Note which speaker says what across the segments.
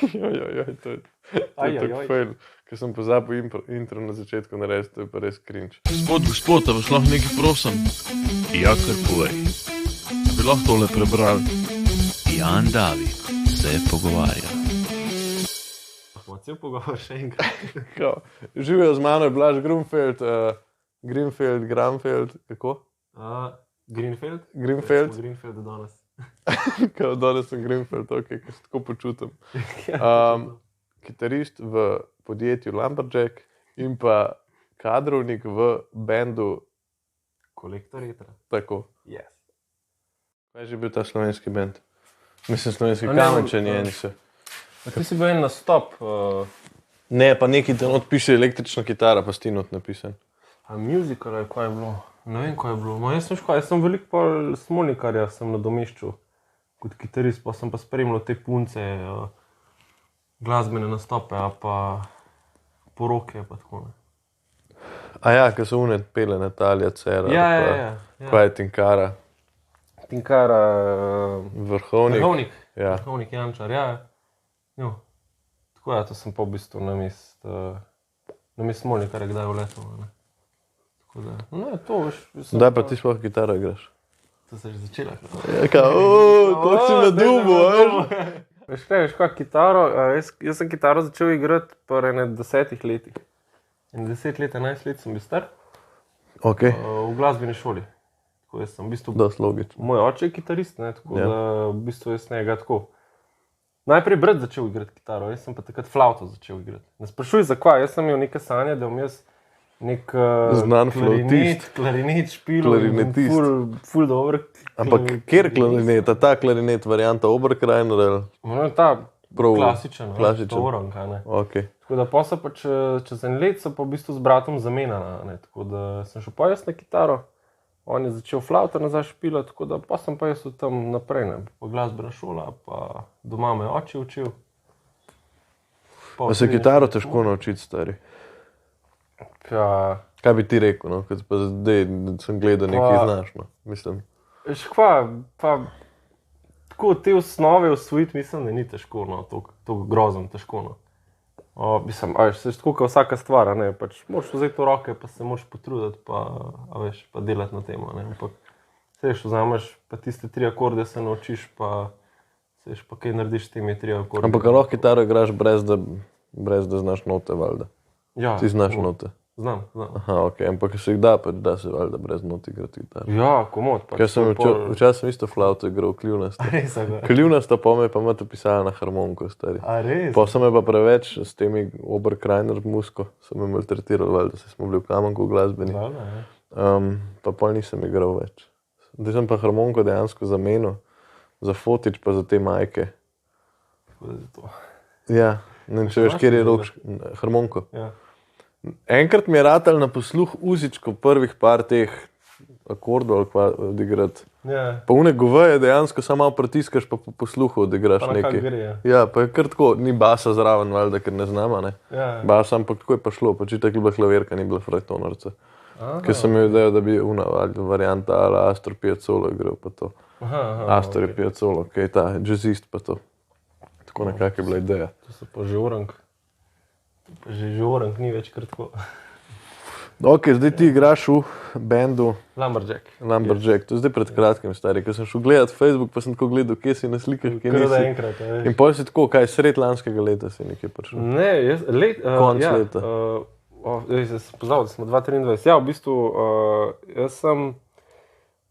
Speaker 1: To je tako fail, ker sem pozabil intro na začetku narediti, to je pa res cringe.
Speaker 2: Gospod, a vas lahko nekaj prosim? Ja, kar povej. Bi lahko tole prebral? Jan David se pogovarja.
Speaker 3: Lahko cel pogovor še enkrat.
Speaker 1: Živijo z mano je Blaž Gramfeld, kako?
Speaker 3: Greenfield?
Speaker 1: Greenfield.
Speaker 3: Greenfield danes.
Speaker 1: Danes sem Greenfield, ker se tako počutim. Kitarist v podjetju Lumberjack in pa kadrovnik v bendu
Speaker 3: Kolektor Etra.
Speaker 1: Tako.
Speaker 3: Yes.
Speaker 1: Kaj je že bil ta slovenski bend? Mislim, slovenski Kamenčani eni so.
Speaker 3: Ti si bil en nastop.
Speaker 1: Ne, pa neki tam odpiše električna kitara, pa stinot napisan.
Speaker 3: A musical ali kaj je bilo? Ne vem, kaj je bilo. No, jaz sem veliko pol Smolnikarja sem nadomeščal kot kitarist, pa sem pa spremljal te punce, glasbene nastope, a pa poroke, pa tako ne.
Speaker 1: A ja, ko so une pele Natalija Cera,
Speaker 3: Ja.
Speaker 1: kaj je Tinkara,
Speaker 3: Tinkara,
Speaker 1: Vrhovnik. Ja.
Speaker 3: Vrhovnik Jančar, ja. Jo. Tako ja, to sem pa v bistvu namest Smolnikarja kdaj vletel, ne. Tako da, ne, to veš.
Speaker 1: Daj pa ti sploh kitaro igraš.
Speaker 3: To se je že začela.
Speaker 1: Ja, koliko si na dubu, veš?
Speaker 3: Veš kaj, kitaro, jaz sem kitaro začel igrati pri 10 letih. 10 let, 11 let sem bil star.
Speaker 1: Ok.
Speaker 3: V glasbeni šoli. Tako jaz sem v bistvu,
Speaker 1: Dost logično.
Speaker 3: moj oče je kitarist, ne, tako
Speaker 1: Ja.
Speaker 3: da v bistvu jaz njega tako. Najprej brat začel igrati kitaro, jaz sem pa takrat flavto začel igrati. Ne sprašuj zakaj, jaz sem imel neke sanje, da bom jaz nek
Speaker 1: Znan flavtist.
Speaker 3: klarinet špil,
Speaker 1: Klarinetist.
Speaker 3: ful dober.
Speaker 1: Ampak kjer klarinet, ta klarinet varianta Oberkrajner ali?
Speaker 3: No, ta
Speaker 1: Prav
Speaker 3: klasičen,
Speaker 1: klasičen.
Speaker 3: Tauron, kaj ne.
Speaker 1: Ok.
Speaker 3: Tako da pa so pa čez en let so pa v bistvu z bratom zamenjala, ne, tako da sem šel pa jaz na kitaro, on je začel flavto nazaj špilati, tako da pa sem pa jaz od tam naprej, ne, pa glasbena šola, pa doma me je oče učil.
Speaker 1: Pa se kitaro težko naučiti, stari.
Speaker 3: Ja,
Speaker 1: Kaj bi ti rekel, no? Kot pa zdaj sem gledal nekaj znaš, no? Mislim.
Speaker 3: veš kva, pa tako te osnove osvojiti mislim, da ni težko, no, to grozno težko, no. Mislim, a veš, se tako kot vsaka stvar, ne, pač moraš vzeti v roke, pa se moraš potruditi, pa, a veš, pa delati na tem, ne, ampak se veš, vzameš, pa tiste 3 akorde se naučiš, pa se veš, pa kaj narediš s temi 3 akordi.
Speaker 1: Ampak lahko kitaro igraš brez da znaš note, valjda.
Speaker 3: Ja,
Speaker 1: Ti znaš note.
Speaker 3: Znam.
Speaker 1: Aha, ok, ampak se jih da, pač da se valjda brez note igrati kitaro.
Speaker 3: Ja, komod, pač.
Speaker 1: Ker sem včasih sem isto flavto igral, kljunasto.
Speaker 3: Res, a ga.
Speaker 1: Kljunasto pa me pa imate pisala na harmoniko, stari.
Speaker 3: A res?
Speaker 1: Pa sem me pa preveč s temi Oberkrajner musko, sem me maltretiral, valjda se smo bili v Kamenku glasbeni.
Speaker 3: Da, ja.
Speaker 1: Pa pol nisem igral več. Zdaj sem pa harmoniko dejansko zamenil, za fotič pa za te majke.
Speaker 3: Tako da je to.
Speaker 1: Ja, ne vem, če veš, kjer je rok, harmoniko.
Speaker 3: Ja.
Speaker 1: Enkrat mi je ratal na posluh uzičko prvih par teh akordov ali kva odigrati.
Speaker 3: Ja,
Speaker 1: Pa une goveje dejansko samo malo pritiskaš, pa po posluhu odigraš
Speaker 3: pa na kak
Speaker 1: nekaj.
Speaker 3: gre, ja.
Speaker 1: Ja, pa je kar tako, ni basa zraven, valjda, ker ne znama, ne.
Speaker 3: Ja.
Speaker 1: Basa, ampak tako je pa šlo, pač itak je bila klavirka, ni bila frajtonarca. Ker sem imel idejo, da bi una varianta ala Astor Piazzolo igral pa to. Astor je Piazzolo, kaj je ta, jazzist pa to. Tako nekako je bila ideja.
Speaker 3: To so pa že orang. Že orang ni več kar tako.
Speaker 1: Ok, zdaj ti igraš v bendu
Speaker 3: Lumberjack.
Speaker 1: Lumberjack, to je zdaj pred kratkim, stari, ker sem šel gledat Facebook, pa sem tako gledal, kje si na slikah, kje
Speaker 3: Kar da
Speaker 1: nisi.
Speaker 3: enkrat, a veš.
Speaker 1: In potem si tako, kaj sred lanskega leta si nekje prišel.
Speaker 3: Ne,
Speaker 1: Konec leta.
Speaker 3: Jaz sem poznal, da smo 2023. Ja, v bistvu, jaz sem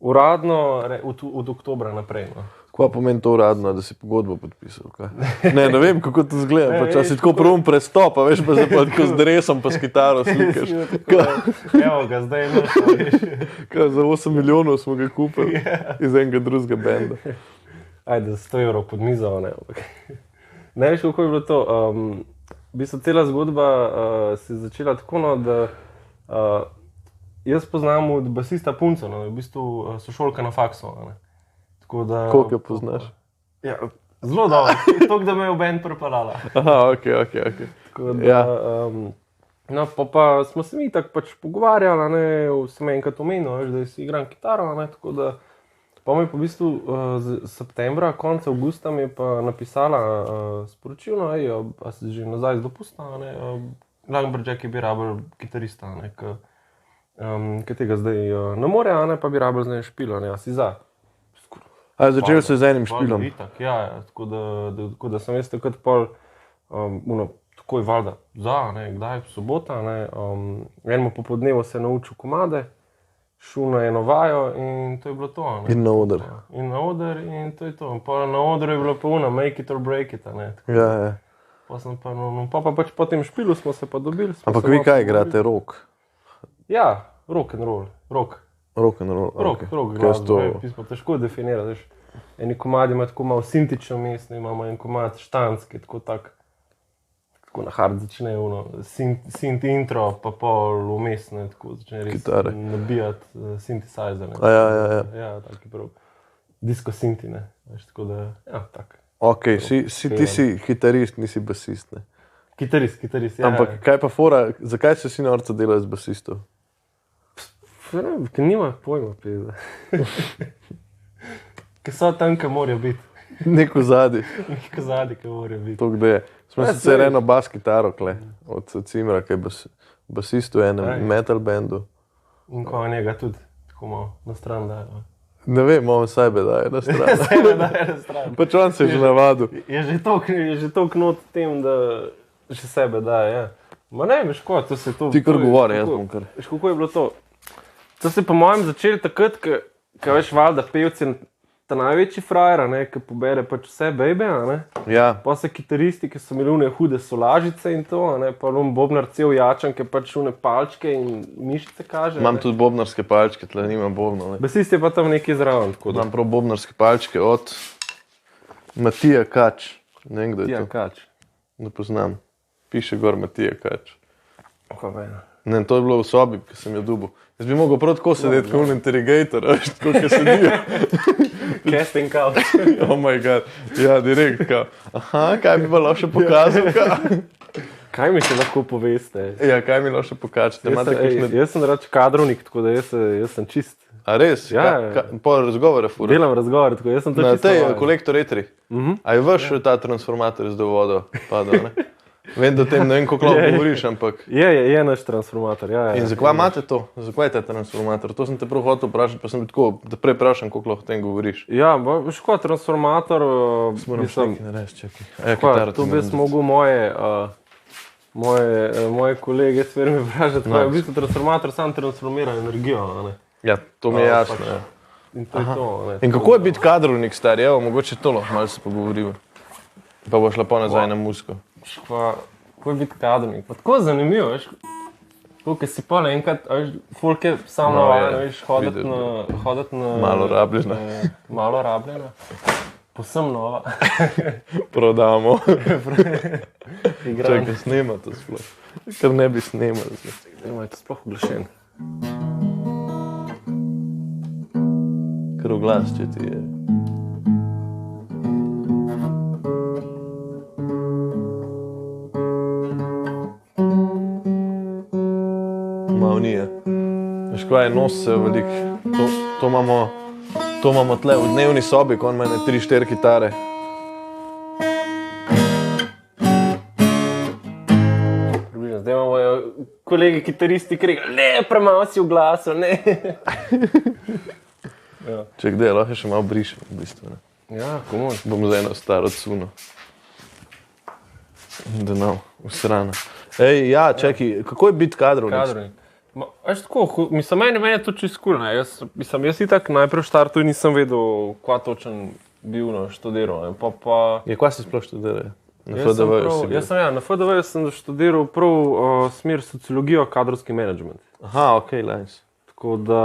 Speaker 3: uradno od oktobra naprej, no.
Speaker 1: Kaj pomeni to uradno, da si pogodbo podpisal? Kaj? Ne vem, kako to izgleda.
Speaker 3: Ne,
Speaker 1: Pač, a si tako prvom prestop, a veš, pa se pa tako z dresom pa s kitaro slikaš.
Speaker 3: Evo ga, zdaj je naš, veš.
Speaker 1: Kaj, za 8 milijonov smo ga kupili iz enega drugega benda.
Speaker 3: Ajde, 100 evrov pod mizo, ne. Ne veš, kako je bilo to. V bistvu cela zgodba se je začela tako, no, da jaz poznam od basista punco, no, v bistvu sošolka na faksu, ne. Tako da...
Speaker 1: Koliko jo poznaš?
Speaker 3: Ja, zelo dobro, toliko, da me je v band pripeljala.
Speaker 1: Aha, ok.
Speaker 3: Tako da,
Speaker 1: Ja.
Speaker 3: No, pa smo se mi tako pač pogovarjali, ne, sem enkrat omenil, veš, da si igram kitaro, ne, tako da Pa mi je pa v bistvu septembra, konca avgusta mi je pa napisala sporočilo, a si že nazaj z dopusta, Lumberjack bi rabil kitarista, ki tega zdaj ne more, pa bi rabil z njim špilo, a si za.
Speaker 1: A začel se z enim špilom?
Speaker 3: Ja, tako da sem jaz takrat pol, takoj valjda za, kdaj, sobota, enemu popodnevu se je naučil komade, šel na eno vajo in to je bilo to.
Speaker 1: In na oder.
Speaker 3: In na oder in to je to. Pa na odru je bilo pa make it or break it,
Speaker 1: Ja.
Speaker 3: Pa sem pa, pa pač po tem špilu smo se pa dobili.
Speaker 1: Ampak vi kaj igrate, rock?
Speaker 3: Ja, rock and roll, rock.
Speaker 1: Rock and roll,
Speaker 3: Rock, glasbo, pismo težko definirati. Eni komadi ima tako malo sintično mestno, imamo en komad štanski, tako na hard začne, synth intro, pa pol vmesne, tako začne res nabijati synthesizer. Ja, taki prav, disco synthi, tako da, ja, tak.
Speaker 1: Ok, ti si kitarist, nisi basist, ne?
Speaker 3: Kitarist, ja.
Speaker 1: Ampak kaj pa fora, zakaj se si norca dela z basistov?
Speaker 3: Ker nima pojma, pizda. Ker so tam, ki morajo biti.
Speaker 1: Neko zadnji.
Speaker 3: Neko zadnji, ki morajo biti.
Speaker 1: To kde je. Smo sicer eno bas kitaro, od Cimra, ki je basist v enem metal bandu.
Speaker 3: In ko njega tudi tako malo na stran dajo.
Speaker 1: Ne vem, on sebe daje na stran.
Speaker 3: Sebe daje na stran.
Speaker 1: Pač on se je že navadil.
Speaker 3: Je že toliko not tem, da že sebe daje, ja. Ma ne, veš ko, to se to...
Speaker 1: Ti kar govori, jaz bom kar.
Speaker 3: Veš, kako je bilo to? To se po mojem začeli takrat, ko veš valjda pevci ta največji frajer, ki pobere pač vse bejbe,
Speaker 1: Ja.
Speaker 3: Pa se kitaristi, ki so imeli une hude solažice in to, pa bobnar cel jačan, ki pač une palčke in mišice kaže.
Speaker 1: Imam tudi bobnarske palčke, tle nimam bobnov.
Speaker 3: Basist je pa tam nekaj zraven.
Speaker 1: Imam prav bobnarske palčke od Matija Kač. Ne vem, kdo je to.
Speaker 3: Matija Kač.
Speaker 1: Ne poznam. Piše gor Matija Kač.
Speaker 3: Ne,
Speaker 1: to je bilo v sobi, ki sem jo dubil. Jaz bi mogel prav tako sedeti kot interrogator, veš, tako, ki sedijo.
Speaker 3: Casting couch.
Speaker 1: Oh my god, ja, direkt, kao. Aha, kaj mi pa lahko še pokazal, kao?
Speaker 3: Kaj mi še lahko poveste?
Speaker 1: Ja, kaj mi lahko še pokažete?
Speaker 3: Jaz sem rač kadrovnik, tako da jaz sem čist.
Speaker 1: A res?
Speaker 3: Ja.
Speaker 1: Po razgovore fura?
Speaker 3: Delam razgovore, tako jaz sem to čisto.
Speaker 1: Na tej kolektor etri? A je vaš ta transformator zdaj v vodo padal, ne? Vem, da tem ne vem, koliko lahko govoriš, ampak...
Speaker 3: Je naš transformator, ja.
Speaker 1: In zakaj imate to? Zakaj je ta transformator? To sem te prav hotel vprašati, pa sem tako, da prej vprašam, koliko lahko tem govoriš.
Speaker 3: Ja, veš ko, transformator...
Speaker 1: Moram še nekaj narediti, čakaj.
Speaker 3: Tu bi mogel moje kolege sfer me vprašati, kaj je v bistvu transformator sam transformira energijo, ne?
Speaker 1: Ja, to mi je jasno, ja.
Speaker 3: In to je to, ne?
Speaker 1: In kako je biti kadrovnik, stari? Evo, mogoče to lahko malo se pogovorimo. Pa boš lepo nazaj na muziko.
Speaker 3: Kako je biti kadrovnik? Pa tako zanimivo, veš, koliko si pa enkrat, veš, folk je sam navajen, veš, hoditi na...
Speaker 1: Malo rabljena.
Speaker 3: Malo rabljena. Posem nova.
Speaker 1: Prodamo. Čakaj, snema to sploh. Kar ne bi snemali.
Speaker 3: Ima je to sploh oglašen.
Speaker 1: Kar v glas, če ti je. Malo nije. Veš kaj je, nos se veliko. To imamo tle v dnevni sobi, ko on ima 3-4 kitare.
Speaker 3: Zdaj imamo kolegi kitaristi, ki rekel, ne, premalo si v glasu, ne.
Speaker 1: Če kdaj, lahko še malo brišem, v bistvu.
Speaker 3: Ja, komu?
Speaker 1: Bom za eno staro cuno. Da no, usrana. Ej, ja, čakaj, kako je biti kadrovnik?
Speaker 3: Veš tako, mislim, meni je to čisto cool, ne. Jaz itak najprej v štartu nisem vedel, kva točen bil študiral, ne.
Speaker 1: Ja, kva si sploh študiral? Na FDV-ju si bil?
Speaker 3: Na FDV-ju sem študiral prav smer sociologijo, kadrovski management.
Speaker 1: Aha, okej, nice.
Speaker 3: Tako da,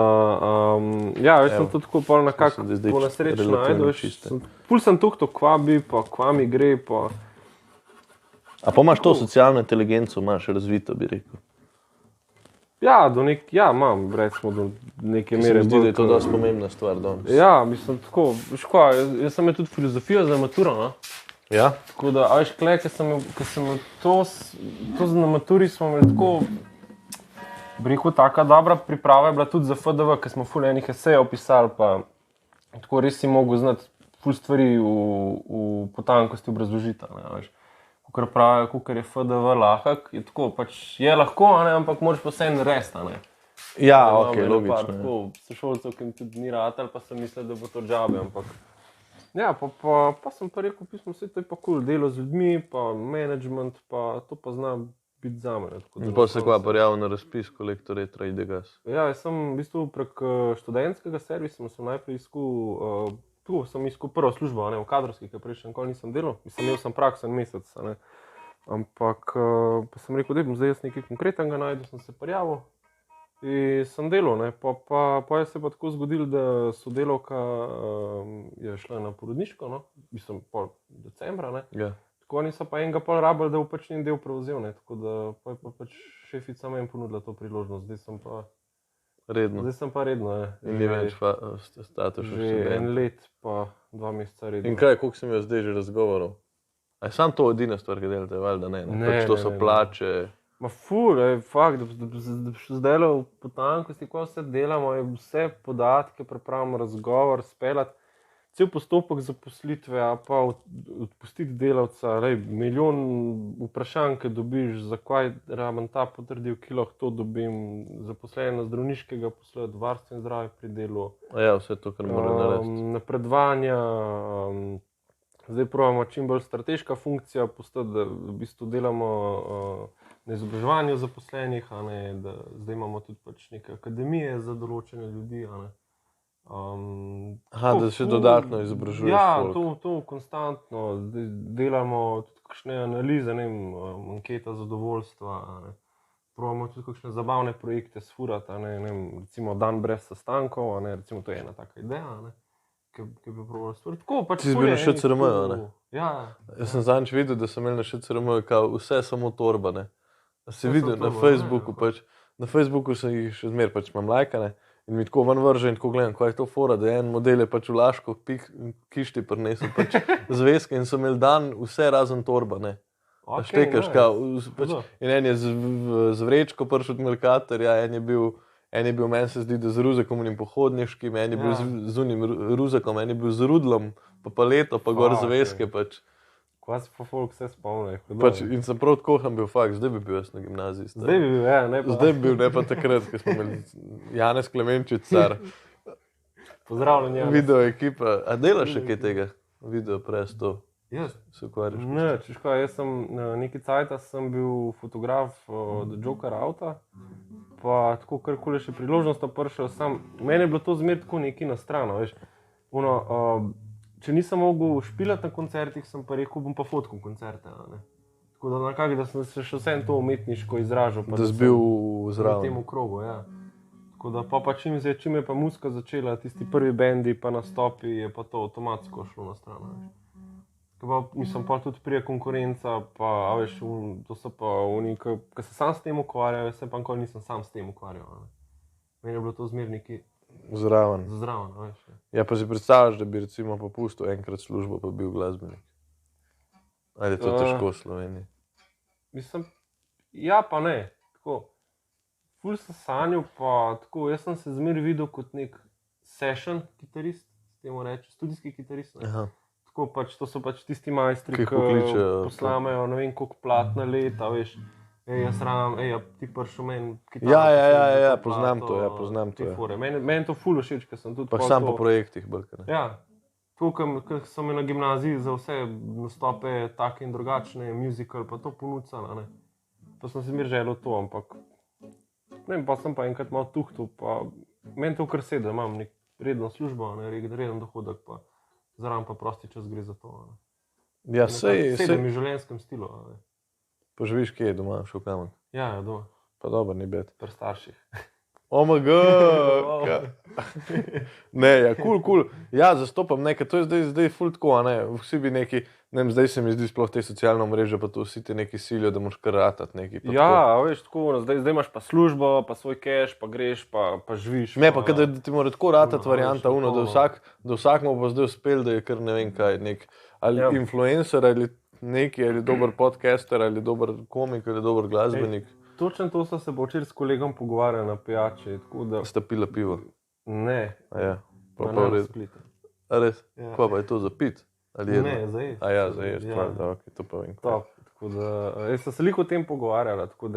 Speaker 3: ja, veš, sem to tako pol nekako po nesreči najdel, veš. Pul sem tukaj, kva bi, pa kva mi gre, pa...
Speaker 1: A pa imaš to socialno inteligenco, imaš razvito, bi rekel?
Speaker 3: Ja, imam, recimo do neke mere.
Speaker 1: Se mi zdi, da je to dosti pomembna stvar danes.
Speaker 3: Ja, mislim, tako, veš kva, jaz sem imel tudi filozofijo za maturo, no?
Speaker 1: Ja?
Speaker 3: Tako da, a veš, kle, ko sem imel to na maturi, smo imeli tako, bi rekel, taka dobra priprava je bila tudi za FDV, ker smo ful enih esejev pisali, pa tako res si mogel znati ful stvari v potankosti obrazložiti, ne, veš. Kukor pravijo, kukor je FDV lahak, je tako, pač je lahko, ne, ampak moraš pa vse narediti, ne.
Speaker 1: Ja, ok, logično.
Speaker 3: Tako, sošolcev, ki jim tudi ni ratal, pa sem mislil, da bo to džabe, ampak... Ja, pa sem pa rekel, pismo, vse to je pa cool, delo z ljudmi, pa management, pa to pa zna biti zame.
Speaker 1: In pa se kva prijavil na razpis kolektor Etra Idegas.
Speaker 3: Ja, jaz sem v bistvu prek študentskega servisa sem najprej iskal prvo službo, ne, v kadrovski, ker prejšnji nikoli nisem delal. Imel sem prakso en mesec, ne. Ampak pa sem rekel, da bom zdaj jaz nekaj konkretnega našel, sem se prijavil. In sem delal, ne, pa je se pa tako zgodilo, da sodelavka je šla na porodniško, no, mislim, pol decembra, ne.
Speaker 1: Ja.
Speaker 3: Tako oni so pa enega pol rabili, da bo pač njen del prevzel, ne, tako da pa je pa pač šefica meni ponudila to priložnost, zdaj sem pa redno, ne.
Speaker 1: In ni več status študent.
Speaker 3: Že en let pa 2 meseca redno.
Speaker 1: In kaj, koliko sem jaz zdaj že razgovoril? A je samo to edina stvar, ki delate, valjda ne? Pač to so plače...
Speaker 3: Ma ful, fakt, da bi zdaj v potankosti, ko vse delamo, je vse podatke, pripravimo razgovor, speljati, cel postopek zaposlitve, a pa odpustiti delavca, milijon vprašanj, ki dobiš, zakaj rabim ta potrdil, ki lahko to dobim, zaposlene na zdravniškega poslati, varstvo in zdravje pri delu.
Speaker 1: Ja, vse to, kar mora narediti.
Speaker 3: Napredovanja, zdaj probamo čim bolj strateška funkcija postati, da v bistvu delamo na izobraževanju zaposlenih, a ne, da zdaj imamo tudi pač neke akademije za določene ljudi, a ne.
Speaker 1: Da še dodatno izobražuješ folk.
Speaker 3: Ja, to konstantno, delamo tudi kakšne analize, ne vem, anketa zadovoljstva, a ne. Probamo tudi kakšne zabavne projekte sfurati, a ne, recimo dan brez sestankov, a ne, recimo to je ena taka ideja, a ne. Ki bi probali stvari. Tako, pač
Speaker 1: ti si bil na ŠCRM-ju, ne?
Speaker 3: Ja.
Speaker 1: Jaz sem zadnjič videl, da sem imel na ŠCRM-ju kao vse samo torba, ne? A si videl na Facebooku, pač, na Facebooku sem jih še zmer, pač imam lajkane in mi tako ven vržem in tako gledam, kaj je to fora, da en model je pač v Laško kišti prinesel pač zvezke in so imeli dan vse razen torba, ne? A štekaš, kao, pač, in en je z vrečko prišel od Melkatorja, en je bil, meni se zdi, da z ruzakom unim pohodniškim, en je bil z unim ruzakom, en je bil z rudlom, pa paleto, pa gor zvezke, pač.
Speaker 3: Kaj se pa folk vse spomne?
Speaker 1: Pač, in sem prav tako bil fakt, zdaj bi bil jaz na gimnaziji.
Speaker 3: Zdaj bi bil, ja, ne pa.
Speaker 1: Zdaj bi bil, ne pa takrat, ko smo imeli Janez Klemenčič, car.
Speaker 3: Pozdravljen, Janez.
Speaker 1: Video ekipa. A delaš še kaj tega? Video press to?
Speaker 3: Jaz?
Speaker 1: Se ukvarjaš?
Speaker 3: Ne, češ kaj, jaz sem nekaj cajta sem bil fotograf od Joker Auta, pa tako karkoli še priložnost prišel sam. Meni je bilo to zmer tako nekaj na strano, veš. Če nisem mogel špilati na koncertih, sem pa rekel, bom pa fotkal koncerte, ne. Tako da nekako, da sem se še vsem to umetniško izražal.
Speaker 1: Da si bil zraven.
Speaker 3: V tem okrogu, ja. Tako da pa čim je pa muzika začela, tisti prvi bendi pa nastopi, je pa to avtomatsko šlo na stran, veš. Mislim pa tudi prije konkurenca, pa veš, to so pa oni, ki se sam s tem ukvarjajo, jaz se pa nikoli nisem sam s tem ukvarjal, ne. Meni je bilo to zmer neki
Speaker 1: Zraven,
Speaker 3: veš.
Speaker 1: Ja, pa si predstavljaš, da bi recimo popustil enkrat službo, pa bil glasbenik? Ali je to težko v Sloveniji?
Speaker 3: Mislim, ja pa ne, tako. Ful sem sanjal, pa tako, jaz sem se zmer videl kot nek session kitarist, s temu reči, studijski kitarist, ne.
Speaker 1: Aha.
Speaker 3: Tako pač, to so pač tisti majstri,
Speaker 1: ki
Speaker 3: poslamejo, ne vem koliko platna leta, veš. Jaz rabim, ti prišel meni kitaro.
Speaker 1: Ja, poznam to, ja.
Speaker 3: Meni to ful všeč, ker sem tudi...
Speaker 1: Pa sam po projektih bolj, ne?
Speaker 3: Ja. Tako, ker sem imel na gimnaziji za vse nastope take in drugačne, musical, pa to ponudcala, ne. Pa sem si mir želel to, ampak... Ne vem, pa sem pa enkrat malo tuhtal, pa... Meni to kar sedi, imam nek redno službo, ne, reden dohodek, pa zraven pa prosti čas gre za to, ne.
Speaker 1: Ja, sej...
Speaker 3: Sedem v življenjskem stilu, ne.
Speaker 1: Pa živiš kje, doma, šel kamen?
Speaker 3: Ja, doma.
Speaker 1: Pa dobro, ni bed.
Speaker 3: Pri starših.
Speaker 1: OMG! Ne, ja, cool. Ja, zastopam nekaj, to je zdaj ful tako, a ne, vsi bi neki, ne vem, zdaj se mi zdi sploh te socialne mreže, pa to vsi ti neki silijo, da moraš kar ratati neki.
Speaker 3: Ja, veš, tako, zdaj imaš pa službo, pa svoj cash, pa greš, pa živiš.
Speaker 1: Ne, pa kada ti mora tako ratati varianta, da vsakmu bo zdaj uspel, da je kar ne vem kaj, nek ali influencer, ali neki, ali dober podcaster, ali dober komik, ali dober glasbenik.
Speaker 3: Točno to so se pa včeraj s kolegom pogovarjali na pijači, tako da...
Speaker 1: Sta pila pivo?
Speaker 3: Ne.
Speaker 1: A ja.
Speaker 3: Pa na Splitu.
Speaker 1: A res? Kva pa je to za pit? Ali jedno?
Speaker 3: Ne, za jesti.
Speaker 1: A ja, za jesti, da, ok, to pa vem.
Speaker 3: Top. Tako da, jaz sem se veliko o tem pogovarjala, tako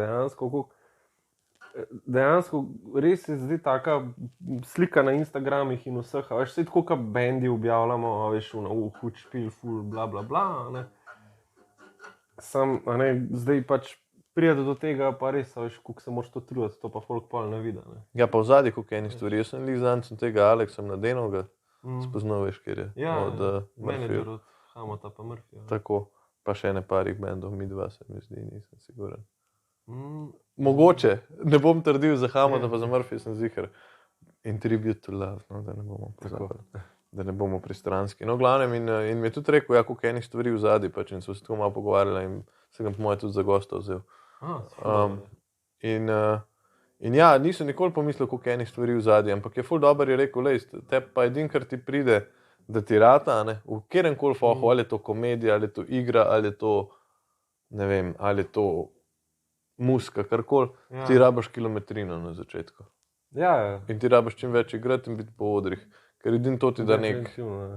Speaker 3: dejansko res se zdi taka slika na Instagramih in vseh, a veš, vse tako, kot bendi objavljamo, a veš, huč špil, ful, bla, bla, bla, ne. A ne, zdaj pač pride do tega, pa res, a veš, koliko se moraš to truditi, to pa folk pol ne vidi, ne.
Speaker 1: Ja, pa v zadnji, koliko enih stvari, jaz sem sem tega Aleksa Mladenovga spoznal, veš, kjer je.
Speaker 3: Ja,
Speaker 1: od
Speaker 3: menedžer od Hamota pa Murphyja.
Speaker 1: Tako, pa še ene parih bendov, mi dva se mi zdi, nisem siguren. Mogoče, ne bom trdil za Hamota, pa za Murphy sem ziher. In Tribute to Love, no, da ne bomo pozabili, da ne bomo pristranski. No, glavnem, in mi je tudi rekel, ja, koliko enih stvari v zadnji, pač, in so se tako malo pogovarjali in se ga po moje tudi za gosta vzel. In ja, nisem nikoli pomislil, koliko enih stvari v zadnji, ampak je ful dober je rekel, lej, te pa edin, kar ti pride, da ti rata, ne, v kjerenkoli fohu, ali je to komedija, ali je to igra, ali je to, ne vem, ali je to muska, karkoli, ti rabaš kilometrino na začetku.
Speaker 3: Ja.
Speaker 1: In ti rabaš čim več igrati in biti po odrih, ker edin to ti da nek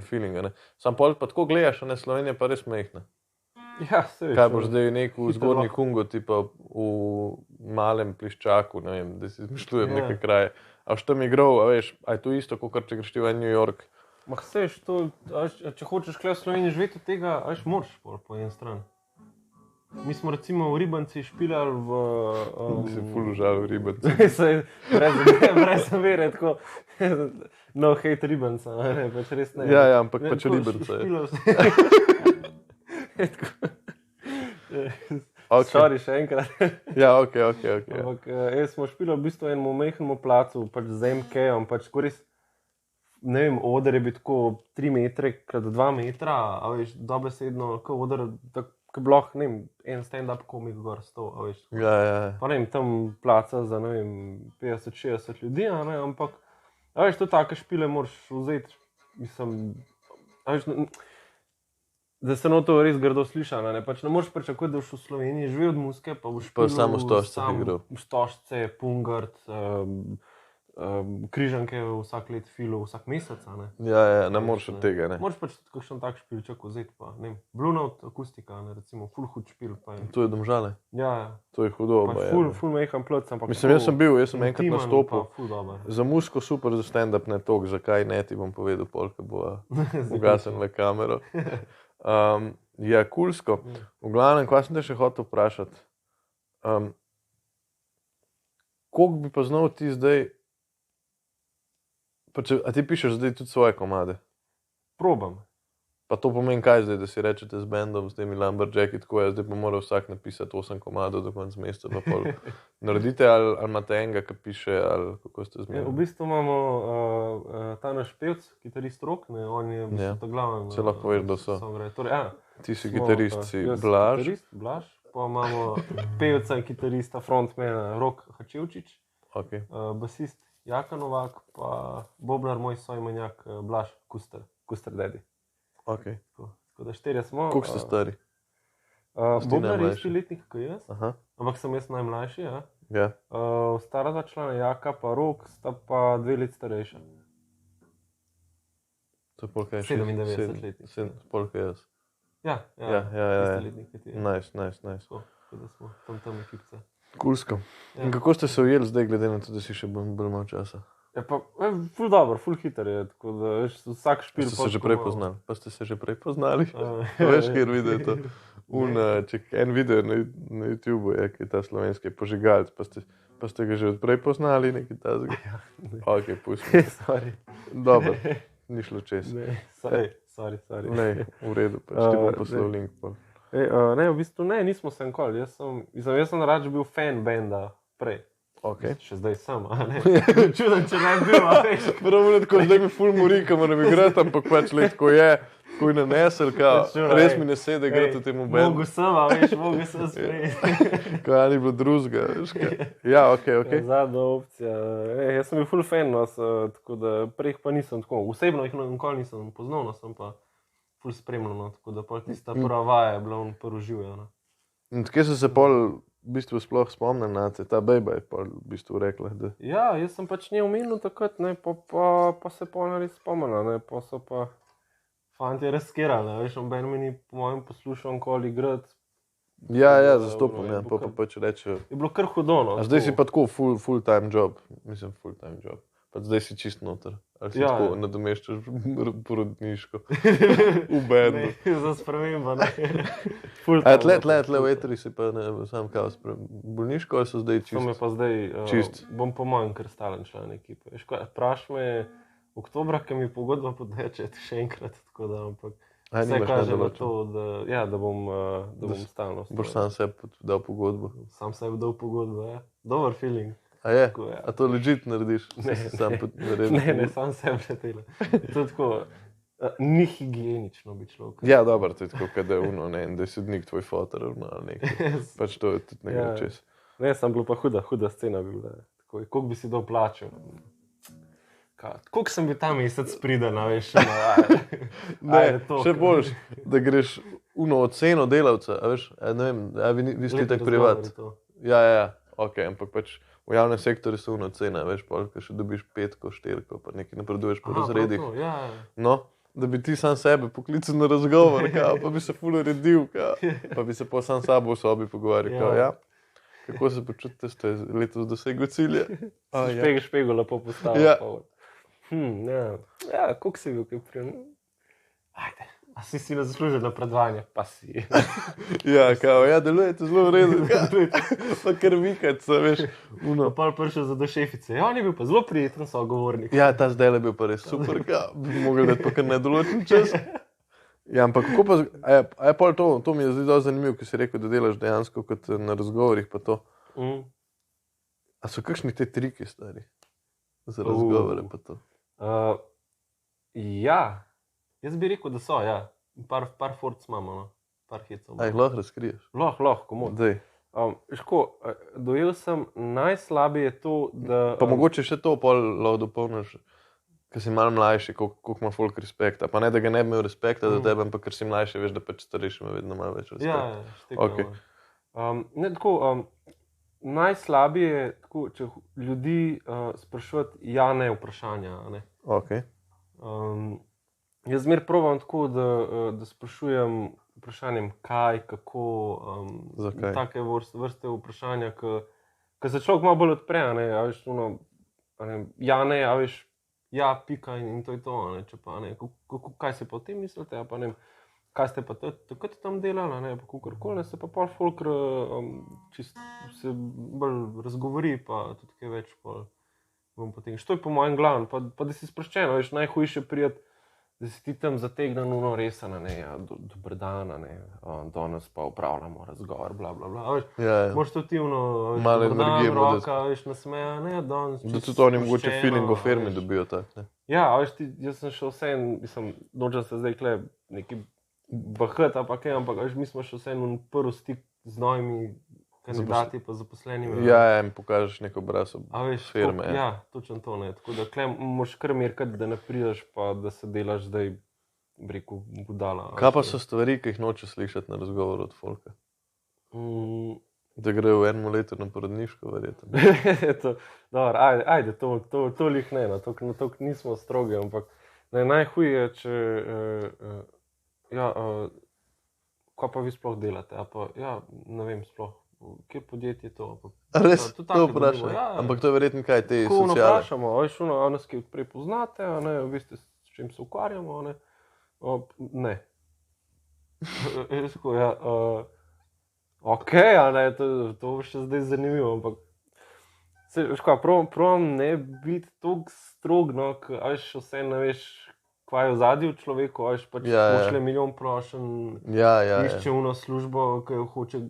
Speaker 1: feeling, ne. Sam pol pa tako gledaš, a ne, Slovenija pa res mehna.
Speaker 3: Ja, se veš.
Speaker 1: Kaj boš zdaj nek v zgornji Kungo, tipa v malem Pliščaku, ne vem, da si izmišljujem neke kraje. A boš tam igral, a veš, a je to isto, kot če greš ti v New York?
Speaker 3: Ma se veš, to, če hočeš kle v Sloveniji živeti od tega, a veš, moraš po en stran. Mi smo recimo v Ribanci špilali v...
Speaker 1: Bi se ful užal v Ribanci.
Speaker 3: Brez zavere, tako... No hate Ribanca, ne, pač res ne.
Speaker 1: Ja, ampak pač Ribanca je.
Speaker 3: Sorry, še enkrat.
Speaker 1: Ja, ok.
Speaker 3: Ampak jaz smo špilali v bistvu enemu mehnemu placu, pač z MK-om, pač tako res... Ne vem, oder je bil tako 3 metre krat 2 metra, a veš, dobesedno, ko oder, tako bloh, ne vem, en stand-up komik gor stol, a veš.
Speaker 1: Ja.
Speaker 3: Pa ne vem, tam placa za, ne vem, 50-60 ljudi, a ne, ampak, a veš, to take špile moraš vzeti, mislim, a veš, da se no to res grdo slišalo, ne, pač ne moreš pričakovati, da boš v Sloveniji živel od muzike, pa boš špil
Speaker 1: samo Stožce igral.
Speaker 3: Stožce, Pungart, Križanke vsak let filu, vsak mesec, a ne.
Speaker 1: Ja, ne moreš od tega, ne.
Speaker 3: Moraš pač kakšen tak špilček vzeti, pa ne vem, Blue Note akustika, ne, recimo, ful hud špil.
Speaker 1: To je Domžale.
Speaker 3: Ja.
Speaker 1: To je hudo,
Speaker 3: pač ful mehan plc, ampak...
Speaker 1: Mislim, jaz sem enkrat nastopil. Za muziko super, za stand-up ne toliko, zakaj ne, ti bom povedal pol, ko bo ugasenle kamero. Ja, kulsko. V glavnem, kaj sem te še hotel vprašati? Koliko bi pa znal ti zdaj... A ti pišeš zdaj tudi svoje komade?
Speaker 3: Probam.
Speaker 1: Pa to pomeni kaj zdaj, da si rečete z bandom, z temi Lumberjacki, tako je, zdaj pa mora vsak napisati 8 komadov do konca meseca, pa pol naredite, ali imate enega, ki piše, ali kako ste zmerali?
Speaker 3: V bistvu imamo ta naš pevc, kitarist Rok, ne, on je v bistvu ta glaven.
Speaker 1: Se lahko veš, da so. Ti si kitarist, si Blaž.
Speaker 3: Kitarist, Blaž, pa imamo pevca in kitarista, frontmana Rok Hačevčič, basist Jaka Novak, pa bobnar moj soimenjak Blaž Kuster Daddy.
Speaker 1: Ok.
Speaker 3: Tako da 4 smo.
Speaker 1: Koliko ste stari?
Speaker 3: Bobnar je isti letnik kot jaz, ampak sem jaz najmlajši, ja.
Speaker 1: Ja.
Speaker 3: Stara dva člana Jaka pa Rok sta pa 2 let starejša.
Speaker 1: To je pol kaj
Speaker 3: 97 letnik.
Speaker 1: Pol kaj jaz.
Speaker 3: Ja. Isti letnik kot je.
Speaker 1: Nice.
Speaker 3: Tako da smo tam ekipce.
Speaker 1: Kulsko. In kako ste se ujeli zdaj, glede na to, da si še bolj malo časa?
Speaker 3: Ja, pa ful dobro, ful hiter je, tako da veš, vsak špil...
Speaker 1: Ste se že prej poznali? Pa ste se že prej poznali? Veš, kjer video je to? En video na YouTubeu je, ki je ta slovenski požigalc, pa ste ga že odprej poznali, nekaj tazga? Ok, pustimo.
Speaker 3: Sorry.
Speaker 1: Dobro, ni šlo čez.
Speaker 3: Sorry.
Speaker 1: Ne, v redu, pa ti bom poslal link pa.
Speaker 3: Ne, v bistvu ne, nismo se nikoli. Jaz sem rač bil fan benda prej.
Speaker 1: Okay.
Speaker 3: Še zdaj sem, a ne? Čudem, če ne bi bil, a veš.
Speaker 1: Prvo letko, zdaj mi ful mori, ko moram igrati, ampak pač letko je, ko je nanesel, res mi ne sede igrati v temu bendu.
Speaker 3: Mogu sem sprejeti.
Speaker 1: Ko ni bilo drugega, veš kaj. Ja, ok.
Speaker 3: Zadnja opcija. Jaz sem bil ful fan, tako da prej pa nisem tako. Osebno jih nikoli nisem poznal, sem pa ful spremljal, tako da pa tista prva vaja je bila prvo živja.
Speaker 1: In kje so se pol v bistvu sploh spomnil na te, ta bejba je pol v bistvu rekla, da...
Speaker 3: Ja, jaz sem pač nje omenil takrat, ne, pa se pol res spomnila, ne, pa so pa Fantje razkirali, veš, Ben mi ni po mojem poslušal nikoli igrati.
Speaker 1: Ja, zastopam, ja, pa pač rečejo.
Speaker 3: Je bilo kar hudo, no.
Speaker 1: A zdaj si pa tako full-time job, mislim full-time job. Pa zdaj si čist noter. Ali si tako nadomeščaš porodniško v bendu.
Speaker 3: Ne, za spremembo, ne.
Speaker 1: A tle v eteri si pa ne, sam kao bolniško ali so zdaj čist?
Speaker 3: To me pa zdaj, bom po mojem kar stalen član ekipe. Veš kaj, vpraš me oktobra, ki mi pogodba podeče še enkrat, tako da, ampak vse kaže na to, da bom stalno.
Speaker 1: Boš sam sebi dal pogodbo?
Speaker 3: Sam sebi dal pogodbo, ja. Dober feeling.
Speaker 1: A je? A to legit narediš?
Speaker 3: Ne, sam sebi letela. To je tako, ni higienično bi človek.
Speaker 1: Ja, dobro, to je tako, kada je da je sodnik tvoj fotor ali nekaj. Pač to je tudi nekaj čez.
Speaker 3: Ne, sem bilo pa huda scena bi bila. Koliko bi si dal plačal? Koliko sem bil ta mesec pridan, veš,
Speaker 1: ne, še boljš, da greš oceno delavca, a veš, ne vem, vi ste tak privat. Ja, ok, ampak pač v javnem sektorju so ocena, veš, polka še dobiš 5, 4, pa nekaj napreduješ po razredih. No, da bi ti sam sebe poklical na razgovor, pa bi se ful uredil, pa bi se pa sam sabo v sobi pogovarjal, ja. Kako se počutite, ste letos dosegli cilje?
Speaker 3: Špego lepo postavil. Ja, koliko si bil, kaj prijem? Ajde, a si ne zaslužil napredovanja? Pa si.
Speaker 1: Ja, delujete zelo v redu. Pa kar vikati, veš.
Speaker 3: Pa prišel za do šefice. Ja, on je bil pa zelo prijeten sogovornik.
Speaker 1: Ja, ta zdaj je bil pa res super, bi mogel dati pa kar nedoločen čas. Ja, ampak kako pa, a je pol to mi je zdaj dosti zanimivo, ko si rekel, da delaš dejansko kot na razgovorih pa to. A so kakšni te triki, stari, za razgovore pa to?
Speaker 3: Ja, jaz bi rekel, da so, ja. Par forc imamo, no. Par hecov.
Speaker 1: A jih lahko razkriješ?
Speaker 3: Lahko, komod.
Speaker 1: Dej.
Speaker 3: Ško, dojel sem, najslabije je to, da...
Speaker 1: Pa mogoče še to pol lahko dopolniš, ker si malo mlajši, koliko ima folk respekta. Pa ne, da ga ne bi imel respekta do tebe, ampak ker si mlajši, veš, da pač starejši ima vedno malo več respekta.
Speaker 3: Ja, štekamo. Ne, tako, najslabije je, tako, če ljudi sprašувати ja-ne vprašanja, ne.
Speaker 1: Ok.
Speaker 3: Jaz zmer probam tako, da sprašujem vprašanjem kaj, kako,
Speaker 1: zakaj?
Speaker 3: Take vrste vprašanja, ki se človek malo bolj odpre, ne, a veš, ja, ne, a veš, ja, pika in to je to, ne, če pa, ne, kaj se pa o tem mislite, pa ne, kaj ste pa takrat tam delali, ne, pa kakorkoli, se pa pol folk čist se bolj razgovori, pa tudi kaj več bom potem. Što je po mojem glavnem, pa da si sproščeno, veš, najhujše prijeti, da si ti tam zategnen resana, ne, ja, dober dan, ne, danes pa upravljamo razgovor, bla, bla, bla, veš, moraš to ti
Speaker 1: malo energije
Speaker 3: roka, veš, nasmeja, ne, danes
Speaker 1: da tudi oni mogoče feeling o firmi dobijo tak, ne.
Speaker 3: Ja, veš, jaz sem še vsem, nočem se zdaj kle neki bahat, ampak veš, mi smo še vsem prvi stik z novimi kandidati pa zaposlenimi.
Speaker 1: Ja, jim pokažeš nek obraz firme.
Speaker 3: Ja, točno to, ne. Tako da kle moraš kar merkati, da ne prideš pa da se delaš zdaj, bi rekel, budala.
Speaker 1: Kaj pa so stvari, ki jih noče slišati na razgovoru od folka? Da grejo v enem letu na porodniško, verjetno.
Speaker 3: Dobro, ajde, to lih ne, na to nismo strogi, ampak najhuj je, če, kaj pa vi sploh delate, ja, ne vem sploh. Kje podjetje to?
Speaker 1: Res, to vprašaj. Ampak to je verjetno kaj, te sociale?
Speaker 3: Ko vprašamo, veš, nas ki prej poznate, veste, s čim se ukvarjamo, ne? Ne. Jaz tako, ja, okej, to bo še zdaj zanimivo, ampak veš kaj, probam ne biti toliko strog, no, veš, vse ne veš, kaj je v zadju človeku, veš, pač pošle milijon prošenj, išče uno službo, ki jo hoče,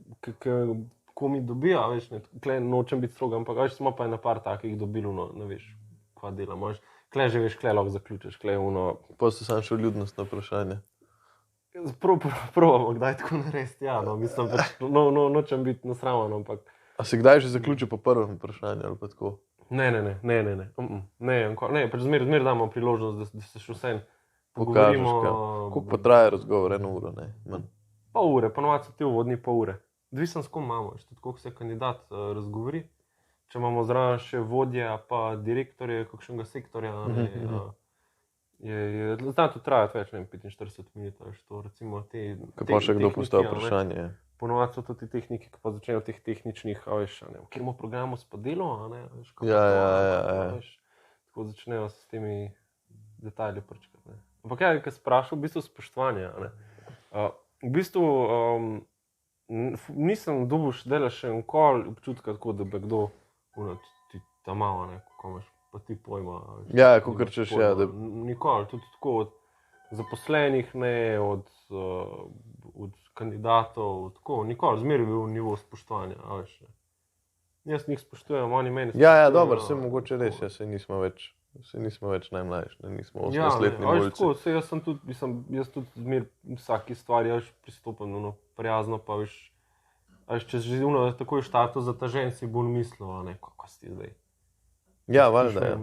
Speaker 3: ko mi dobija, veš, tukaj nočem biti strog, ampak veš, smo pa ena par takih dobili, ne veš, kaj delamo, veš, tukaj že veš, tukaj lahko zaključiš, tukaj uno...
Speaker 1: Pa si sam še vljudnost na vprašanje.
Speaker 3: Probamo, kdaj tako narediti, ja, no, mislim, pač, nočem biti nasraman, ampak...
Speaker 1: A si kdaj že zaključil po prvem vprašanju, ali pa tako?
Speaker 3: Ne, pač zmer damo priložnost, da se še vsem pogovorimo.
Speaker 1: Koliko pa traja razgovor, 1 uro, ne?
Speaker 3: Pol ure, ponovadi so ti uvodni pol ure. Odvisno s kom imamo, tudi koliko se kandidat razgovori. Če imamo zraven še vodje, pa direktorje kakšnega sektorja, Zna to trajati več, ne vem, 45 minut, veš, to recimo te...
Speaker 1: Kako še kdo postavi vprašanje?
Speaker 3: Ponovadi so to te tehnike, ki pa začnejo teh tehničnih, veš, ne, v kjermo programu s podelo, ne, veš, kako veš, tako začnejo s temi detajli prčkati, ne. Ampak ja, kaj sprašal, v bistvu spoštovanje, ne. V bistvu nisem dobil dela še nikoli občutka tako, da bi kdo ti tam malo, ne, kako imaš pa ti pojma. Veš,
Speaker 1: ja, kako rečeš, ja. Da...
Speaker 3: Nikoli, tudi tako od zaposlenih, ne, od kandidatov, tako, nikoli, zmeraj bil nivo spoštovanja, veš. Jaz njih spoštujem, oni meni spoštujejo.
Speaker 1: Ja, dobro, se mogoče res, ja, se nismo več najmlajši, ne, nismo 18-letni mulci.
Speaker 3: Ja, jaz tudi zmeraj vsaki stvari, veš, pristopam, prijazno, pa veš, če že tako je štartov za ta žen, si bolj mislil, ne, kako si ti zdaj.
Speaker 1: Ja, valjda, ja.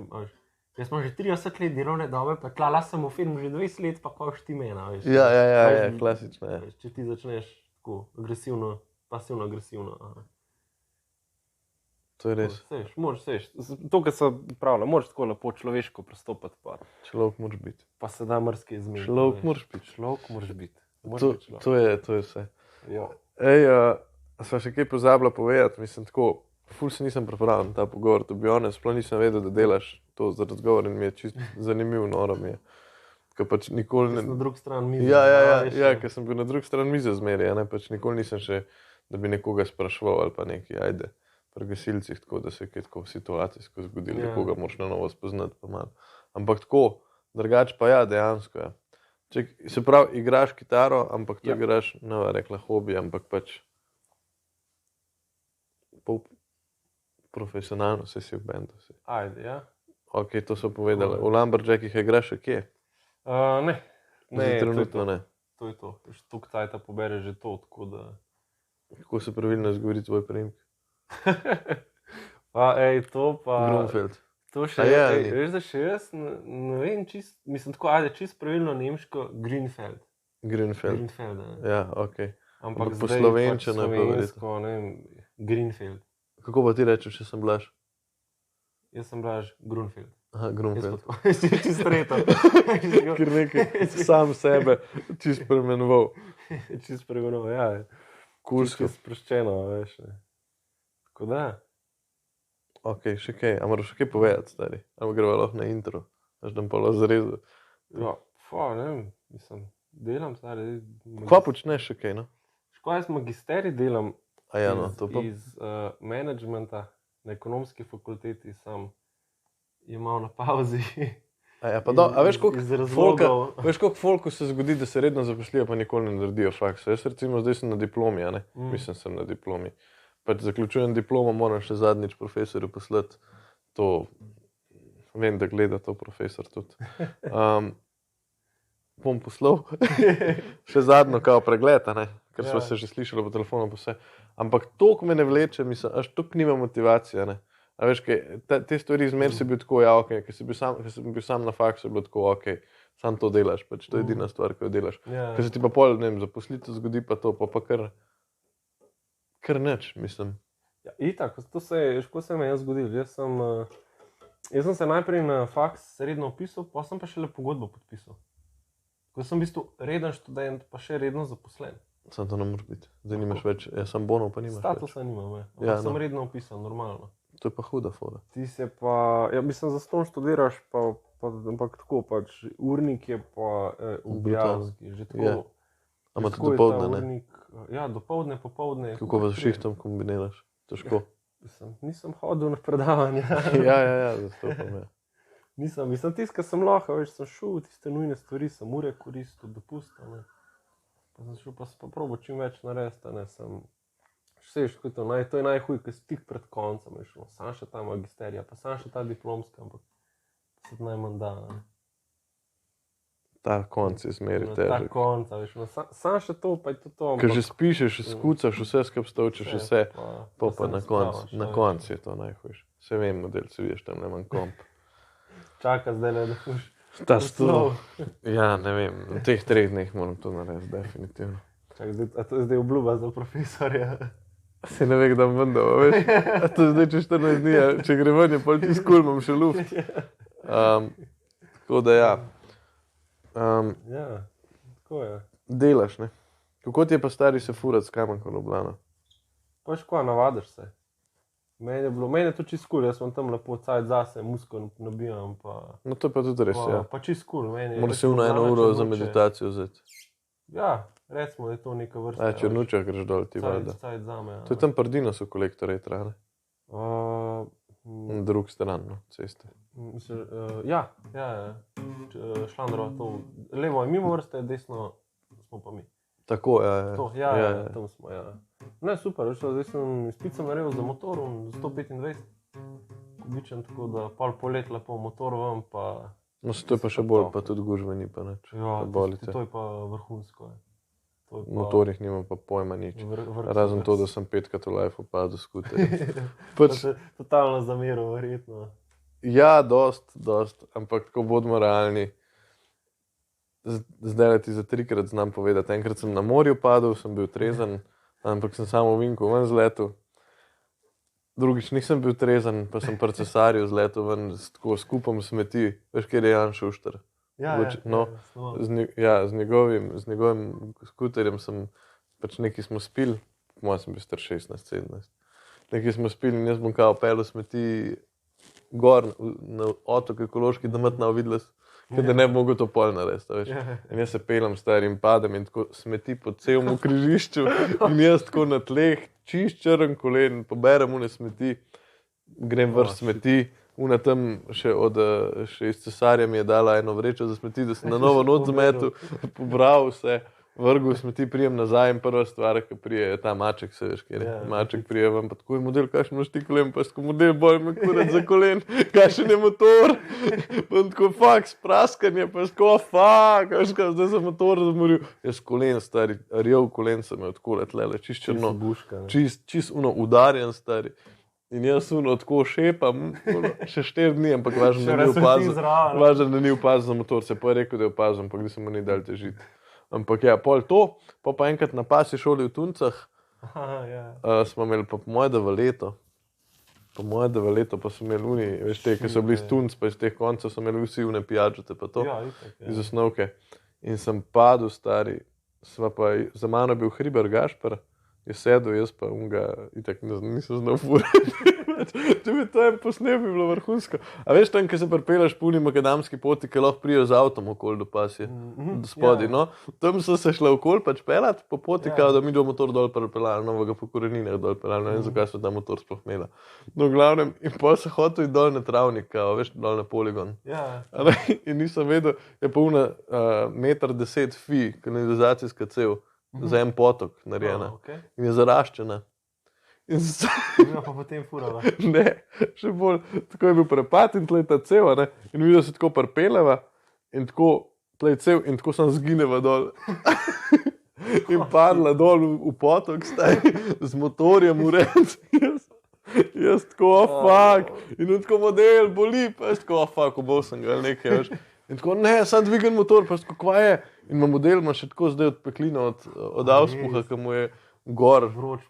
Speaker 3: Jaz sem že 30 let delovne dobe, pa tlala sem v filmu že 20 let, pa koš ti mena, veš.
Speaker 1: Ja, klasično, ja.
Speaker 3: Če ti začneš tako agresivno, pasivno-agresivno.
Speaker 1: To je res.
Speaker 3: Sejš, to, kar se pravila, moraš tako lepo človeško pristopati. Pa.
Speaker 1: Človek moraš biti.
Speaker 3: Pa se da mrske izmeniti.
Speaker 1: Človek moraš biti. To je vse.
Speaker 3: Ja.
Speaker 1: Ej, sva še kaj pozabila povedati, mislim tako, ful se nisem pripravljen na ta pogovor, to bi sploh nisem vedel, da delaš to za razgovor in mi je čisto zanimiv, noro mi je. Ker pač nikoli...
Speaker 3: Na drug stran mize.
Speaker 1: Ja, ker sem bil na drug stran mize zmeraj, ne, pač nikoli nisem še, da bi nekoga spraševal ali pa neki, ajde, pri gasilcih, tako da se je kaj tako situacijsko zgodilo, da koga moraš na novo spoznati pa malo. Ampak tako, drugače pa ja, dejansko, ja. Se pravi, igraš kitaro, ampak to igraš, ne rekla hobi, ampak pač profesionalno si v bendu.
Speaker 3: Ajde, ja.
Speaker 1: Ok, to so povedali. V Lumberjackih igraš še kje?
Speaker 3: Ne.
Speaker 1: Trenutno ne.
Speaker 3: To je to. Tuk cajta pobere že to, tako da...
Speaker 1: Kako se pravilno izgovori tvoj priimek?
Speaker 3: To pa...
Speaker 1: Grunfeld.
Speaker 3: To še, veš, da še jaz, ne vem, mislim tako, čist pravilno nemško, Grünfeld.
Speaker 1: Grünfeld, ja, ok.
Speaker 3: Ampak
Speaker 1: po
Speaker 3: zdaj
Speaker 1: slovenčino
Speaker 3: pač slovensko, ne vem, Grünfeld.
Speaker 1: Kako pa ti rečeš, če sem Blaž?
Speaker 3: Jaz sem Blaž Grunfeld.
Speaker 1: Aha, Grunfeld.
Speaker 3: Čisto reto.
Speaker 1: Ker nekaj sam sebe čisto premenoval.
Speaker 3: Čisto premenoval, ja.
Speaker 1: Kursko.
Speaker 3: Čisto sproščeno, veš. Tako da.
Speaker 1: Ok, še kaj. A moraš še kaj povedati, stari? Ali greva lahko na intro? Až dam pa zrezu.
Speaker 3: Ja, ne vem, mislim, delam, stari.
Speaker 1: Kva počneš še kaj, no?
Speaker 3: Škoda, jaz magisterij delam iz managementa na ekonomski fakulteti, sam je malo na pauzi.
Speaker 1: A veš, koliko folku se zgodi, da se redno zaposlijo, pa nikoli ne naredijo faksa. Jaz recimo zdaj sem na diplomi, a ne? Mislim, sem na diplomi. Pač zaključujem diplomo, moram še zadnjič profesorju poslati to, vem, da gleda to profesor tudi. Bom poslal še zadnjo kao pregled, ne? Ker smo se že slišali po telefonu pa vse. Ampak toliko me ne vleče, mislim, až toliko nima motivacije, ne. A veš, te stvari zmer si bil tako, ja, okej, ker sem bil sam na faksu, je bilo tako, okej, sam to delaš, pač to je edina stvar, ko jo delaš. Ker se ti pa pol, ne vem, zaposlitev zgodi pa to, pa kar nič, mislim.
Speaker 3: Ja, itak, to se je, ko se me je zgodil, jaz sem se najprej na faks redno upisal, pa sem pa šele pogodbo podpisal. Ko sem v bistvu reden študent, pa še redno zaposlen.
Speaker 1: Sam to ne moraš biti. Zdaj nimaš več, jaz sem bonov, pa nimaš več.
Speaker 3: Statusa nimam, ja. Sem redno upisan, normalno.
Speaker 1: To je pa huda foda.
Speaker 3: Ti se pa, ja, mislim, zastonj študiraš, ampak tako pač, urnik je pa objavski, že tako.
Speaker 1: Ampak tudi dopoldne, ne?
Speaker 3: Ja, dopoldne, popoldne.
Speaker 1: Kako vas šihtom kombiniraš? Težko.
Speaker 3: Nisem hodil na predavanja.
Speaker 1: Ja, zastopam, ja.
Speaker 3: Mislim, tisto, kar sem lahko, veš, sem šel, tiste nujne stvari, sem ure koristil, dopustil, ne. Pa sem šel, pa sem pa probal čim več narediti, ne, to je najhuj, ker si tik pred koncem, veš, sam še ta magisterija, pa sam še ta diplomska, ampak se najmanj da, ne.
Speaker 1: Ta konc je zmeri težek.
Speaker 3: Ta konca, veš, sam še to, pa je to, ampak...
Speaker 1: Ker že spišeš, skucaš, vse skapstovčeš, vse, pa na konc je to najhujš. Vse vem, model, se vidiš, tam nemam komp.
Speaker 3: Čaka zdaj, da boš
Speaker 1: ta stol. Ja, ne vem, v teh 3 dneh moram to narediti, definitivno.
Speaker 3: A to je zdaj obljuba za profesorja?
Speaker 1: Se ne ve, kdaj bom vendal, veš? A to je zdaj čez 14 dni, če gre ven, je pol ti skul, imam še luft. Tako da ja.
Speaker 3: Ja, tako je.
Speaker 1: Delaš, ne? Kako ti je pa stari se furat s Kamenko Ljubljana?
Speaker 3: Pa škoda, navadiš se. Meni je to čist cool, jaz sem tam lepo cajt zase, musko nabijam, pa...
Speaker 1: No to je pa tudi res, ja.
Speaker 3: Pa čist cool, meni je...
Speaker 1: Moraš si vno 1 uro za meditacijo vzeti.
Speaker 3: Ja, recimo, da je to neka vrsta.
Speaker 1: Črnuča greš dol ti valjda.
Speaker 3: Cajt zame, ja.
Speaker 1: To je tam Pardino so kolektorje trane. Na drug stran, no, ceste.
Speaker 3: Mislim, ja. Šlandrova, to levo je mimo vrste, desno smo pa mi.
Speaker 1: Tako, ja.
Speaker 3: To, ja, tam smo, ja. Ne, super, veš, zdaj sem izpicam naredil za motor, 125 kubičen, tako da pol let lepo motor vam, pa...
Speaker 1: No, to je pa še bolj, pa tudi gužve ni pa nič.
Speaker 3: Ja, to je pa vrhunsko, je.
Speaker 1: V motorjih nima pa pojma nič. Razen to, da sem 5krat v life opadil skuterjem.
Speaker 3: Totalno zamero, verjetno.
Speaker 1: Ja, dost, ampak tako bodimo realni. Zdaj ti za 3krat znam povedati. Enkrat sem na morju padel, sem bil trezen, ampak sem samo vinku ven zletel. Drugič nisem bil trezen, pa sem pri cesarju zletel ven s kupom smeti. Veš, kjer je Jan Šušter? Z njegovim skuterjem sem, pač nekaj smo spili, moj sem bil star 16-17. Nekaj smo spili in jaz bom kao pelil smeti gor na otok ekološki, da mat videla, da ne bi mogel to pol narediti, veš. In jaz se pelem star in padem in tako smeti po celem križišču in jaz tako na tleh, čist črn kolen, poberem une smeti, grem vrš smeti. Una tam še iz cesarja mi je dala eno vrečo za smeti, da sem na novo not zmetel, pobral vse, vrgel smeti, prijem nazaj in prva stvar, ki prije je ta maček, se veš, kjer je. Maček prije vam, pa tako je model, kakšen imaš ti kolen, pa tako model bolj me kurat za kolen, kakšen je motor, pa tako spraskanje, pa tako veš, zdaj sem motor zamoril. Jaz kolen, stari, rjev kolen sem imel tako letlele, čist črno, čist udarjen, stari. In jaz tako šepam, še 4 dni, ampak važno, da ni opazil za motor. Se pa je rekel, da je opazil, ampak da se mu ni dal težiti. Ampak ja, pol to, pa enkrat na pasji šoli v Tuncah, smo imeli pa po moje da v leto. Pa so imeli uni, veš te, ki so bili iz Tunc, pa iz teh koncev so imeli vsi une pijačote, pa to, iz osnovke. In sem padel, stari, za mano je bil Hribar Gašper, je sedel, jaz pa itak nisem znal furati. Če bi to posnel, bi bilo vrhunsko. A veš tam, ko se pripeljaš po uni makadamski poti, ki lahko prijejo z avtom okoli do pasje, do spodi, no? Tam so se šla okoli pač pelat po poti, kao da mi do motor dol pripeljali, novega po koreninah dol peljali, ne vem, zakaj so ta motor sploh imela. No, v glavnem, in pa se hotel iti dol na travnik, kao, veš, dol na poligon. In nisem vedel, je pa una 1,10 m fi, kanalizacijska cev, za en potok narejena. In je zaraščena.
Speaker 3: Ja, pa potem furala.
Speaker 1: Ne, še bolj, tako je bil prepad in tle ta ceva, ne, in videl se tako pripeleva in tako tle cev in tako sem zgineva dol. In padla dol v potok, staj, z motorjem v red. Jaz tako, fuck, in tako model boli, pa jaz tako, fuck, obol sem ga nekaj, veš. In tako, ne, sam dvigan motor, pa tako, kva je? In ima model, ima še tako zdaj od peklina, od auspuha, ki mu je gor.
Speaker 3: Vroč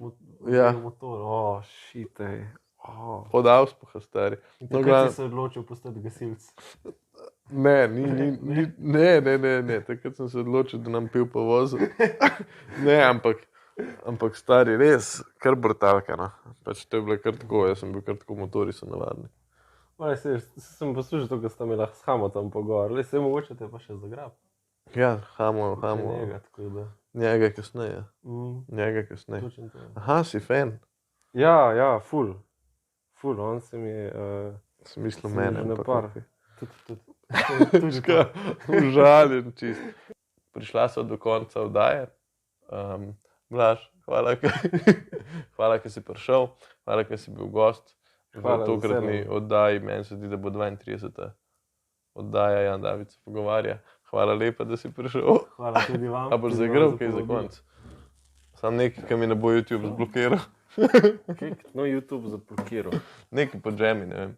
Speaker 3: motor, shit, ej.
Speaker 1: Od auspuha, stari.
Speaker 3: In takrat si se odločil postati gasilc?
Speaker 1: Ne, takrat sem se odločil, da nam pil pa vozil. Ne, ampak stari, res, kar brutalka, no. Pač to je bilo kar tako, jaz sem bil kar tako, motori so navadni.
Speaker 3: Sem poslušal to, ko sta imela s Hamotom pogovor, se mogoče te pa še zagrab.
Speaker 1: Ja, Hamo.
Speaker 3: Njega, tako da.
Speaker 1: Njega kasneje. Aha, si fan?
Speaker 3: Ja, ful, on se mi je...
Speaker 1: Smislu mene,
Speaker 3: ampak.
Speaker 1: Tudi. Užaljen čist. Prišla so do konca oddaje. Blaž, hvala, ker si prišel, hvala, ker si bil gost. V tokratni oddaji, meni se zdi, da bo 32. oddaja Jan David se pogovarja. Hvala lepa, da si prišel.
Speaker 3: Hvala tudi vam.
Speaker 1: A boš zaigral kaj za konc? Sam nekaj, ki mi ne bo YouTube zblokiral.
Speaker 3: No, YouTube zablokiral.
Speaker 1: Nekaj po džemi, ne vem.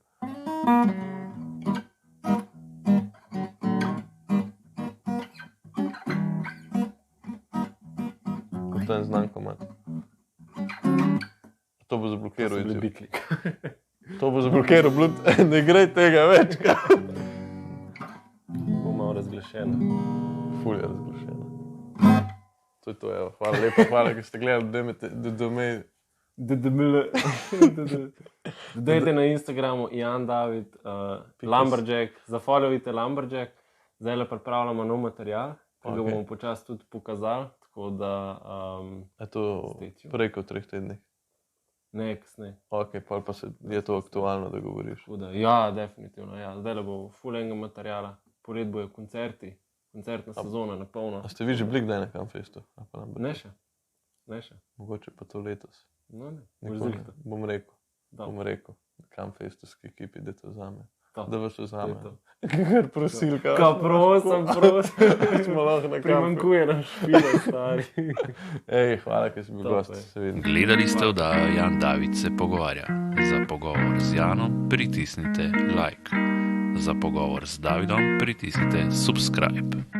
Speaker 1: Kot to en znan komad. To bo zablokiral YouTube. To bo zablokiral Bluetooth. Ne grej tega več.
Speaker 3: Bo malo razgledal. razglašena.
Speaker 1: Ful je razglašena. To je to, evo. Hvala lepa, hvala, ki ste gledali
Speaker 3: Dajte na Instagramu Jan David, Lumberjack, zafollowite Lumberjack. Zdaj le pripravljamo nov material, ki ga bomo počasi tudi pokazali. Tako da...
Speaker 1: Je to prej kot 3 tednih?
Speaker 3: Ne, kasneje.
Speaker 1: Ok, pa je to aktualno, da govoriš?
Speaker 3: Ja, definitivno. Ja. Zdaj le bo ful enega materijala. Pored bojo koncerti, koncertna sezona na polno.
Speaker 1: A ste vi že bili kdaj na Campfestu?
Speaker 3: Ne še.
Speaker 1: Mogoče pa to letos.
Speaker 3: No ne,
Speaker 1: bom rekel. Campfestovski ekipi, da to vzame. Da vas vzame. Kar prosil, kaj?
Speaker 3: Prosim.
Speaker 1: Smo lahko na kampu.
Speaker 3: Primankuje nam špila, stari.
Speaker 1: Ej, hvala, ker si bil gost.
Speaker 2: Gledali ste oddajo Jan David se pogovarja. Za pogovor z Janom pritisnite like. Za pogovor z Davidom pritisnite subscribe.